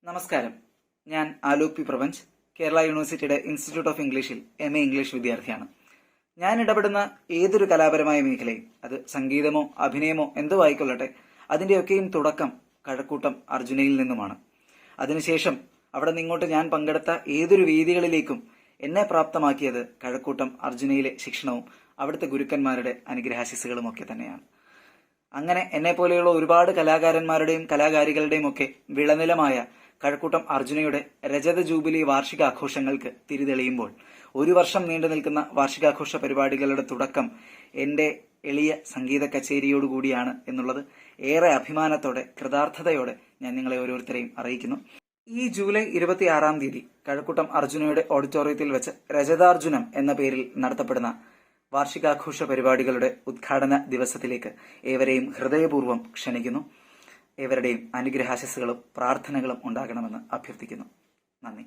നമസ്കാരം. ഞാൻ ആലോക് പി പ്രപഞ്ച്, കേരള യൂണിവേഴ്സിറ്റിയുടെ ഇൻസ്റ്റിറ്റ്യൂട്ട് ഓഫ് ഇംഗ്ലീഷിൽ MA ഇംഗ്ലീഷ് വിദ്യാർത്ഥിയാണ്. ഞാൻ ഇടപെടുന്ന ഏതൊരു കലാപരമായ മേഖലയും, അത് സംഗീതമോ അഭിനയമോ എന്തോ ആയിക്കൊള്ളട്ടെ, അതിൻ്റെയൊക്കെയും തുടക്കം കഴക്കൂട്ടം അർജുനയിൽ നിന്നുമാണ്. അതിനുശേഷം അവിടെ നിങ്ങോട്ട് ഞാൻ പങ്കെടുത്ത ഏതൊരു വേദികളിലേക്കും എന്നെ പ്രാപ്തമാക്കിയത് കഴക്കൂട്ടം അർജുനയിലെ ശിക്ഷണവും അവിടുത്തെ ഗുരുക്കന്മാരുടെ അനുഗ്രഹാശിസുകളും ഒക്കെ തന്നെയാണ്. അങ്ങനെ എന്നെ പോലെയുള്ള ഒരുപാട് കലാകാരന്മാരുടെയും കലാകാരികളുടെയും ഒക്കെ വിളനിലമായ കഴക്കൂട്ടം അർജുനയുടെ രജത ജൂബിലി വാർഷികാഘോഷങ്ങൾക്ക് തിരിതെളിയുമ്പോൾ, ഒരു വർഷം നീണ്ടു നിൽക്കുന്ന വാർഷികാഘോഷ പരിപാടികളുടെ തുടക്കം എൻ്റെ എളിയ സംഗീത കച്ചേരിയോടുകൂടിയാണ് എന്നുള്ളത് ഏറെ അഭിമാനത്തോടെ, കൃതാർത്ഥതയോടെ ഞാൻ നിങ്ങളെ ഓരോരുത്തരെയും അറിയിക്കുന്നു. ഈ ജൂലൈ 26-ാം തീയതി കഴക്കൂട്ടം അർജുനയുടെ ഓഡിറ്റോറിയത്തിൽ വെച്ച് രജതാർജുനം എന്ന പേരിൽ നടത്തപ്പെടുന്ന വാർഷികാഘോഷ പരിപാടികളുടെ ഉദ്ഘാടന ദിവസത്തിലേക്ക് ഏവരെയും ഹൃദയപൂർവ്വം ക്ഷണിക്കുന്നു. ഏവരുടെയും അനുഗ്രഹാശസ്സുകളും പ്രാർത്ഥനകളും ഉണ്ടാകണമെന്ന് അഭ്യർത്ഥിക്കുന്നു. നന്ദി.